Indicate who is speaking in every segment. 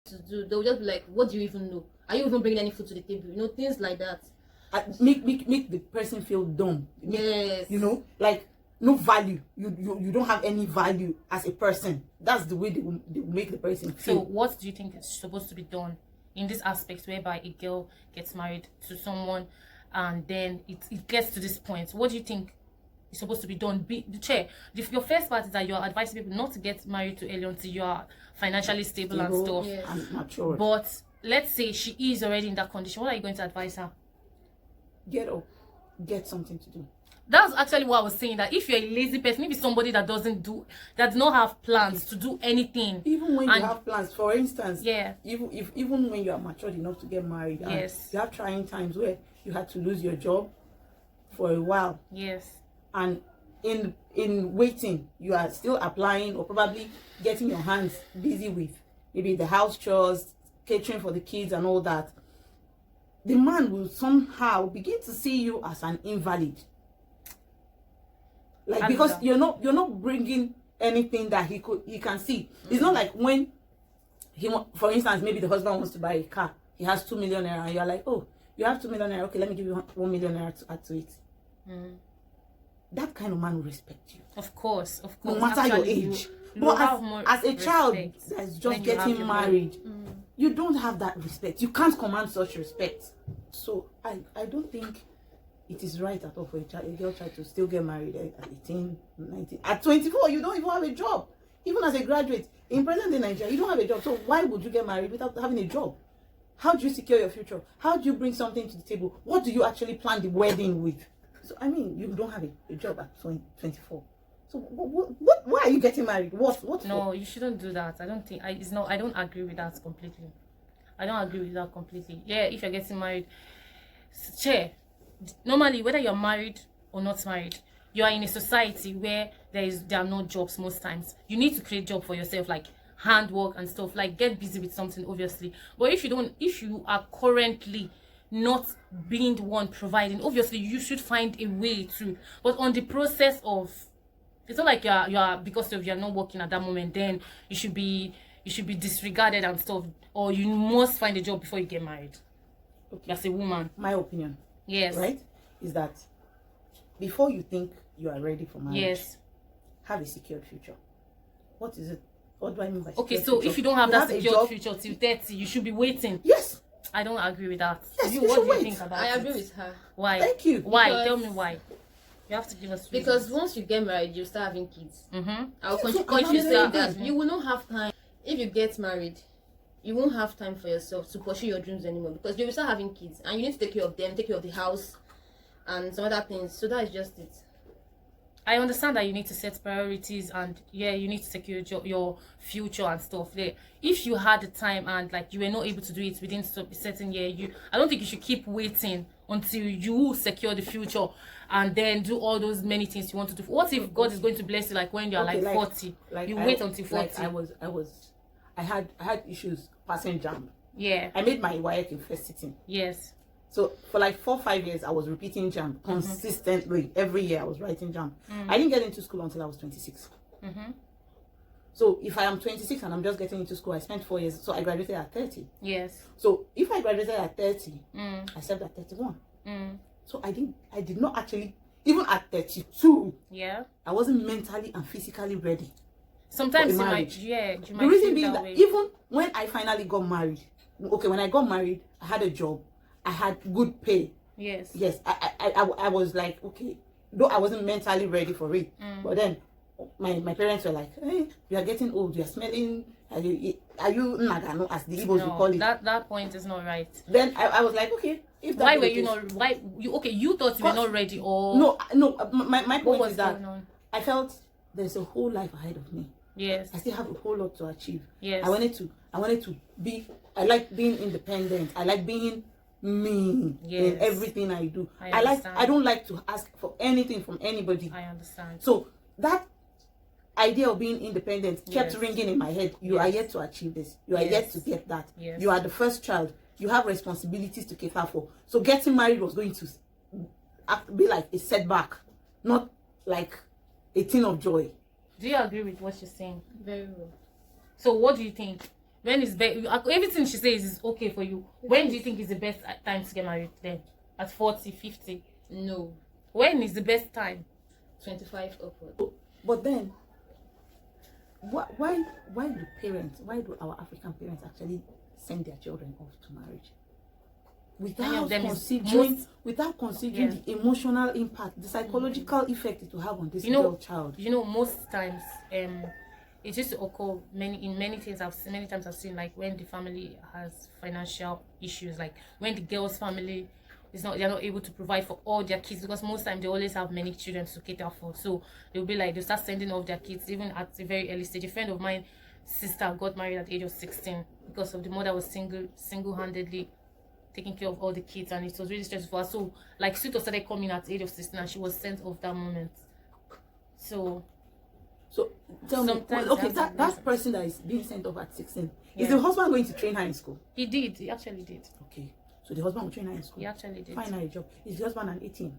Speaker 1: to do, they'll just be like, what do you even know? Are you even bringing any food to the table? You know, things like that.
Speaker 2: Make the person feel dumb.
Speaker 1: Yes.
Speaker 2: You know, like no value. You don't have any value as a person. That's the way they will make the person feel.
Speaker 3: So what do you think is supposed to be done in this aspect whereby a girl gets married to someone and then it gets to this point? What do you think is supposed to be done? Your first part is that you're advising people not to get married too early until you are financially stable and stuff.
Speaker 1: Yes.
Speaker 2: And mature.
Speaker 3: But let's say she is already in that condition. What are you going to advise her?
Speaker 2: Get up. Get something to do.
Speaker 3: That's actually what I was saying, that if you're a lazy person, maybe somebody that does not have plans to do anything.
Speaker 2: Even when you have plans, for instance,
Speaker 3: yeah,
Speaker 2: even when you are matured enough to get married,
Speaker 3: yes,
Speaker 2: you have trying times where you had to lose your job for a while.
Speaker 3: Yes.
Speaker 2: And in waiting, you are still applying or probably getting your hands busy with maybe the house chores, catering for the kids and all that. The man will somehow begin to see you as an invalid. Like, because you're not bringing anything that he can see. It's not like when for instance, maybe the husband wants to buy a car. He has 2 million naira and you're like, oh, you have 2 million naira. Okay, let me give you 1 million naira to add to it. That kind of man will respect you.
Speaker 3: Of course.
Speaker 2: No matter your age. But as a child that's just getting married, you don't have that respect. You can't command such respect. So I don't think it is right at all for a girl child to still get married at 18, 19. At 24, you don't even have a job. Even as a graduate, in present-day Nigeria, you don't have a job. So why would you get married without having a job? How do you secure your future? How do you bring something to the table? What do you actually plan the wedding with? So, I mean, you don't have a job at 24. So why are you getting married? What
Speaker 3: No, you shouldn't do that. I don't think I don't agree with that completely. I don't agree with that completely. Yeah, if you're getting married, normally whether you're married or not married, you are in a society where there are no jobs most times. You need to create job for yourself, like handwork and stuff, like get busy with something, obviously. But if you are currently not being the one providing, obviously you should find a way to. But on the process of, it's not like you are because you're not working at that moment, then you should be disregarded and stuff, or you must find a job before you get married. Okay. As a woman,
Speaker 2: my opinion,
Speaker 3: yes,
Speaker 2: right, is that before you think you are ready for marriage,
Speaker 3: yes,
Speaker 2: have a secured future. What is it? What do I mean by
Speaker 3: okay?
Speaker 2: So
Speaker 3: future? If you don't have that secured future till 30, you should be waiting.
Speaker 2: Yes.
Speaker 3: I don't agree with that.
Speaker 2: Yes,
Speaker 3: what do you
Speaker 2: wait.
Speaker 3: think about
Speaker 1: I
Speaker 3: it?
Speaker 1: agree with her.
Speaker 3: Why?
Speaker 2: Thank you.
Speaker 3: Why? Tell me why. You have to give us reasons.
Speaker 1: Because once you get married, you start having kids. I'll
Speaker 2: Yes,
Speaker 1: continue saying that.
Speaker 2: mm-hmm.
Speaker 1: You will not have time. If you get married, you won't have time for yourself to pursue your dreams anymore, because you will start having kids and you need to take care of them, take care of the house and some other things. So that is just it.
Speaker 3: I understand that you need to set priorities and yeah, you need to secure your future and stuff. If you had the time and like you were not able to do it within a certain year, I don't think you should keep waiting until you secure the future and then do all those many things you want to do. What if God is going to bless you like when you are like 40? You wait until 40.
Speaker 2: I had issues passing JAMB.
Speaker 3: Yeah.
Speaker 2: I made my WAEC in first sitting.
Speaker 3: Yes.
Speaker 2: So for like 4-5 years, I was repeating JAMB consistently. Every year I was writing JAMB. I didn't get into school until I was 26. So if I am 26 and I'm just getting into school, I spent 4 years. So I graduated at 30.
Speaker 3: Yes.
Speaker 2: So if I graduated at 30, I served at 31. So I did not actually, even at 32,
Speaker 3: yeah, I
Speaker 2: wasn't mentally and physically ready.
Speaker 3: Sometimes
Speaker 2: you
Speaker 3: might
Speaker 2: the reason being that even when I finally got married, okay, when I got married, I had a job. I had good pay.
Speaker 3: Yes.
Speaker 2: Yes. I was like, okay, though I wasn't mentally ready for it. But then my parents were like, hey, you are getting old, you are smelling, are you Nagano, as the Igbos will call it.
Speaker 3: That point is not right.
Speaker 2: Then I was like, okay, if that
Speaker 3: why were you not, you thought you were not ready, or
Speaker 2: no, my point is that I felt there's a whole life ahead of me.
Speaker 3: Yes.
Speaker 2: I still have a whole lot to achieve.
Speaker 3: Yes.
Speaker 2: I wanted to be, I like being independent. I like being me in everything I do. I don't like to ask for anything from anybody.
Speaker 3: I understand.
Speaker 2: So that idea of being independent kept ringing in my head. You are yet to achieve this. You are yet to get that.
Speaker 3: Yes.
Speaker 2: You are the first child. You have responsibilities to cater for. So getting married was going to be like a setback, not like a thing of joy.
Speaker 3: Do you agree with what she's saying?
Speaker 1: Very well.
Speaker 3: So what do you think? When is everything she says is okay for you. When do you think is the best time to get married then? At 40, 50?
Speaker 1: No.
Speaker 3: When is the best time?
Speaker 1: 25 upward.
Speaker 2: But then, why do our African parents actually send their children off to marriage? Without considering the emotional impact, the psychological effect it will have on this girl child.
Speaker 3: Most times, it used to occur many times I've seen, like when the family has financial issues, like when the girl's family they're not able to provide for all their kids, because most times they always have many children to cater for. So they'll be like, they'll start sending off their kids even at a very early stage. A friend of mine, sister, got married at the age of 16 because of the mother was single-handedly taking care of all the kids, and it was really stressful for her. So like suit started coming at the age of 16 and she was sent off that moment. So
Speaker 2: tell me, that person that is being sent off at 16, is the husband going to train her in school?
Speaker 3: He actually did.
Speaker 2: Okay, so the husband will train her in school.
Speaker 3: He actually did.
Speaker 2: Find her a job. Is the husband an ATM?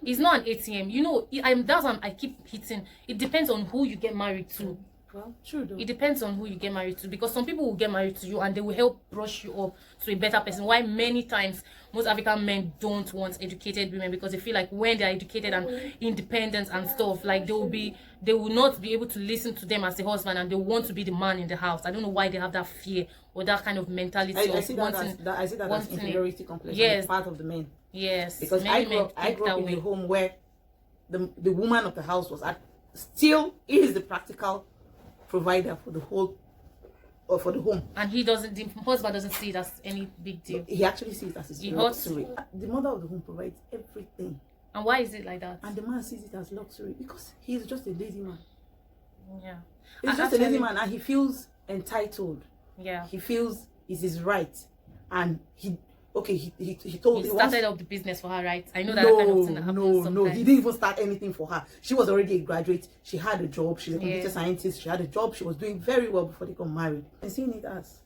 Speaker 3: He's not an ATM. That's why I keep hitting. It depends on who you get married to.
Speaker 2: Well, true though.
Speaker 3: It depends on who you get married to, because some people will get married to you and they will help brush you up to a better person. Why many times most African men don't want educated women, because they feel like when they are educated and independent and stuff, like they will not be able to listen to them as a husband, and they want to be the man in the house. I don't know why they have that fear or that kind of mentality.
Speaker 2: I see that as inferiority complex. Yes, part of the men.
Speaker 3: Yes,
Speaker 2: because I grew up in a home where the woman of the house was still is the practical provider for the whole or for the home, and
Speaker 3: the husband doesn't see it as any big deal.
Speaker 2: He actually sees it as his luxury. The mother of the home provides everything.
Speaker 3: And why is it like that?
Speaker 2: And the man sees it as luxury because he's just a lazy man.
Speaker 3: Yeah,
Speaker 2: he's just a lazy man, and he feels entitled.
Speaker 3: Yeah,
Speaker 2: he feels it's his right, and he
Speaker 3: started up the business for her, right? I know that kind of thing happens sometimes.
Speaker 2: No, he didn't even start anything for her. She was already a graduate. She had a job. She's a computer scientist. She had a job. She was doing very well before they got married. And seeing it as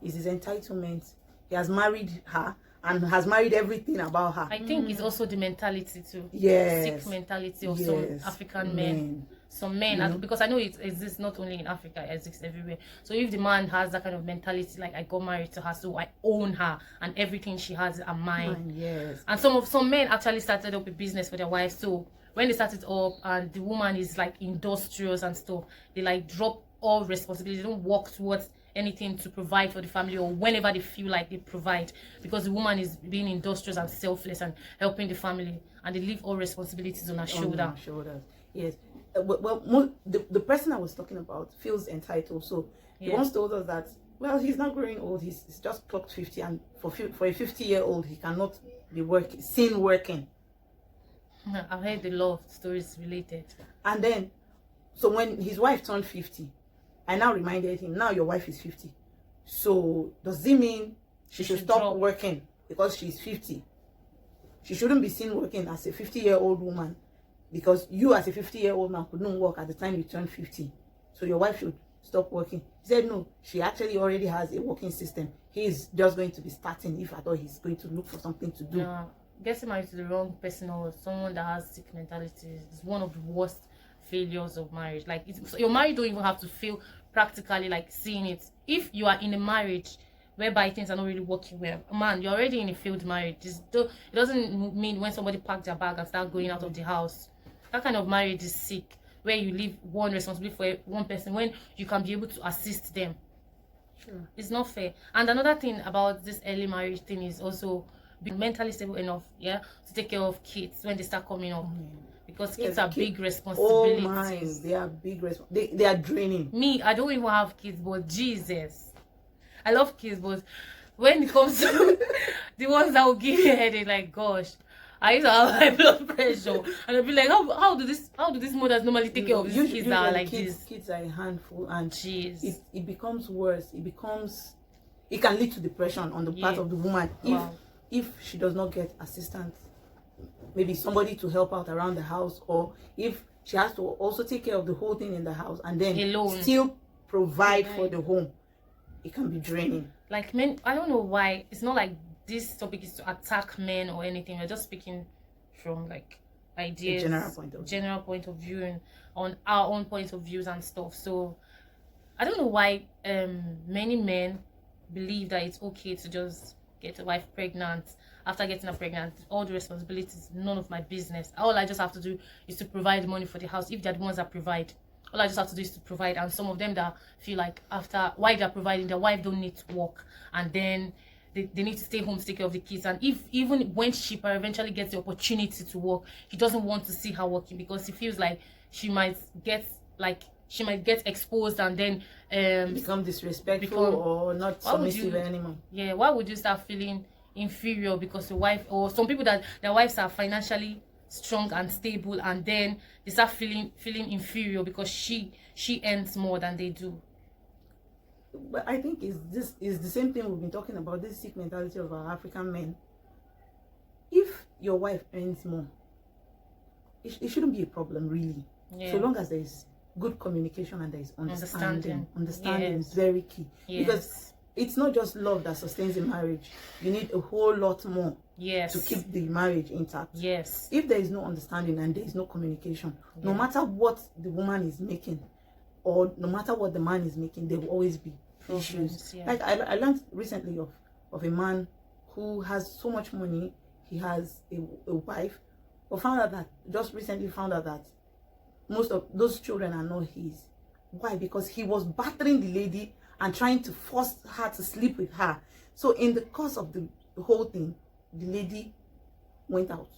Speaker 2: is his entitlement. He has married her and has married everything about her.
Speaker 3: I think it's also the mentality too.
Speaker 2: Yes.
Speaker 3: Sick mentality of some African men. Some men, because I know it exists not only in Africa, it exists everywhere. So if the man has that kind of mentality, like I got married to her, so I own her and everything she has are mine.
Speaker 2: Yes.
Speaker 3: And some men actually started up a business for their wives. So when they started up and the woman is like industrious and stuff, they like drop all responsibility. They don't work towards anything to provide for the family, or whenever they feel like they provide, because the woman is being industrious and selfless and helping the family, and they leave all responsibilities on her shoulder.
Speaker 2: Yes. Well, the person I was talking about feels entitled. So he once told us that, well, he's not growing old. He's just clocked 50, and for a 50-year-old, he cannot be seen working.
Speaker 3: I've heard the love stories related.
Speaker 2: And then, so when his wife turned 50, I now reminded him, now your wife is 50. So does it mean she should stop working because she's 50? She shouldn't be seen working as a 50-year-old woman, because you as a 50-year-old man couldn't work at the time you turned 50. So your wife should stop working. He said no, she actually already has a working system. He's just going to be starting, if at all he's going to look for something to do.
Speaker 3: Yeah, getting married to the wrong person or someone that has sick mentality is one of the worst failures of marriage. Like your marriage don't even have to feel practically like seeing it. If you are in a marriage whereby things are not really working well, man, you're already in a failed marriage. It doesn't mean when somebody packs their bag and start going out of the house. That kind of marriage is sick, where you leave one responsibility for one person when you can be able to assist them.
Speaker 2: Sure.
Speaker 3: It's not fair. And another thing about this early marriage thing is also being mentally stable enough, to take care of kids when they start coming up. Because kids are big responsibilities.
Speaker 2: Oh my, they are big they are draining.
Speaker 3: Me, I don't even have kids, but Jesus, I love kids, but when it comes to the ones that will give me a headache, like gosh, I used to have high blood pressure, and I'd be like, how do these mothers normally take care of these kids that are like this?
Speaker 2: Kids are a handful, and
Speaker 3: jeez,
Speaker 2: it becomes worse. It can lead to depression on the part of the woman if she does not get assistance, maybe somebody to help out around the house, or if she has to also take care of the whole thing in the house and then alone still provide for the home. It can be draining.
Speaker 3: Like men, I don't know why. It's not like this topic is to attack men or anything. We're just speaking from like ideas,
Speaker 2: general point of view,
Speaker 3: and on our own point of views and stuff. So I don't know why many men believe that it's okay to just get a wife pregnant. After getting her pregnant, all the responsibilities, none of my business. All I just have to do is to provide money for the house. If they're the ones that provide, all I just have to do is to provide. And some of them that feel like after why they're providing, their wife don't need to work, and then they need to stay home to take care of the kids. And if even when she eventually gets the opportunity to work, he doesn't want to see her working because he feels like she might get exposed and then
Speaker 2: become disrespectful or not submissive anymore.
Speaker 3: Yeah, why would you start feeling inferior because your wife, or some people that their wives are financially strong and stable, and then they start feeling inferior because she earns more than they do?
Speaker 2: But I think this is the same thing we've been talking about, this sick mentality of our African men. If your wife earns more, it shouldn't be a problem, really. Yeah. So long as there is good communication and there is understanding. Understanding is very key. Yes. Because it's not just love that sustains a marriage. You need a whole lot more to keep the marriage intact. Yes. If there is no understanding and there is no communication, no matter what the woman is making or no matter what the man is making, there will always be issues. Like I learned recently of a man who has so much money, he has a wife, but recently found out that most of those children are not his. Why? Because he was battering the lady and trying to force her to sleep with her. So in the course of the whole thing, the lady went out.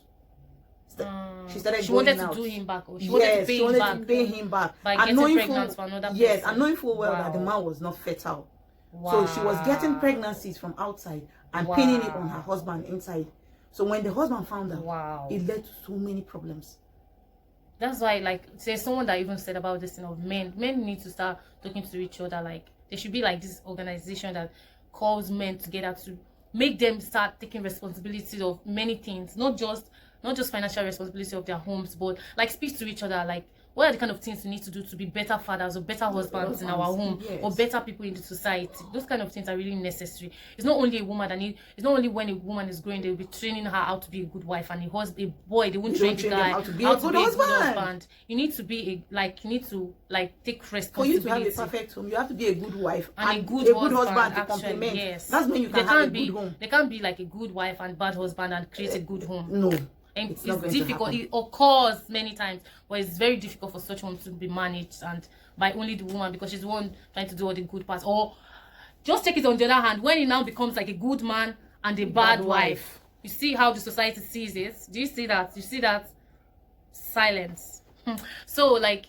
Speaker 2: She wanted to do him back, or she wanted to pay him back
Speaker 3: by getting pregnant for another person.
Speaker 2: Yes, and knowing full well that the man was not fertile. So she was getting pregnancies from outside and pinning it on her husband inside. So when the husband found out, it led to so many problems.
Speaker 3: That's why, like, there's someone that even said about this thing of men need to start talking to each other. Like, there should be like this organization that calls men together to make them start taking responsibility of many things, not just financial responsibility of their homes, but like speak to each other. Like, what are the kind of things we need to do to be better fathers or better husbands in our home, or better people in the society? Those kind of things are really necessary. It's not only a woman that it's not only when a woman is growing, they'll be training her how to be a good wife, and a boy, they won't train the guy
Speaker 2: how to be a good husband.
Speaker 3: You need to be take responsibility.
Speaker 2: For you to have a perfect home, you have to be a good wife and a good husband to complement.
Speaker 3: Yes.
Speaker 2: That's when you can have a good home.
Speaker 3: There can't be like a good wife and bad husband and create a good home.
Speaker 2: No.
Speaker 3: And it's difficult. It occurs many times, but it's very difficult for such one to be managed and by only the woman, because she's the one trying to do all the good parts. Or just take it on the other hand, when it now becomes like a good man and a bad wife. You see how the society sees it? Do you see that? You see that? Silence. So, like,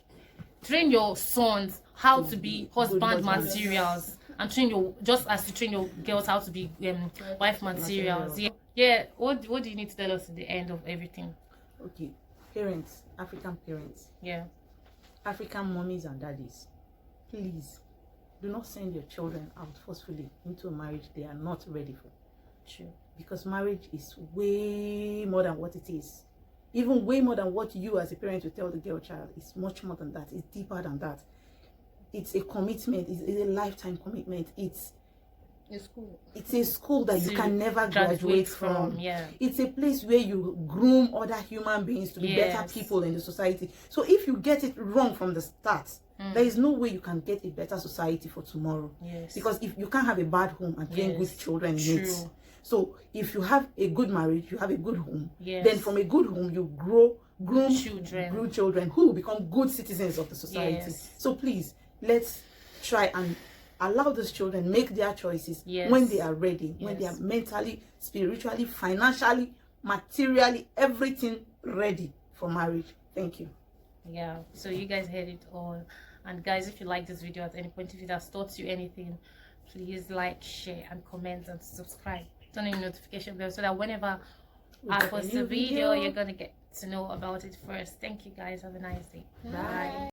Speaker 3: train your sons how to be husband materials, and train just as you train your girls how to be wife materials. Yeah, what do you need to tell us at the end of everything?
Speaker 2: Okay, parents, African parents.
Speaker 3: Yeah.
Speaker 2: African mommies and daddies, please do not send your children out forcefully into a marriage they are not ready for.
Speaker 3: True.
Speaker 2: Because marriage is way more than what it is. Even way more than what you as a parent will tell the girl child. It's much more than that. It's deeper than that. It's a commitment. It's a lifetime commitment. It's a school that you can never graduate from.
Speaker 3: Yeah.
Speaker 2: It's a place where you groom other human beings to be better people in the society. So if you get it wrong from the start, there is no way you can get a better society for tomorrow.
Speaker 3: Yes.
Speaker 2: Because if you can't have a bad home and train good children in it. So if you have a good marriage, you have a good home.
Speaker 3: Yes.
Speaker 2: Then from a good home, you groom children who will become good citizens of the society.
Speaker 3: Yes.
Speaker 2: So please, let's try and allow those children make their choices when they are ready, when they are mentally, spiritually, financially, materially, everything ready for marriage. Thank you.
Speaker 3: Yeah, so you guys heard it all. And guys, if you like this video at any point, if it has taught you anything, please like, share, and comment, and subscribe. Turn on your notification bell so that whenever I post a video, you're gonna get to know about it first. Thank you guys. Have a nice day. Bye.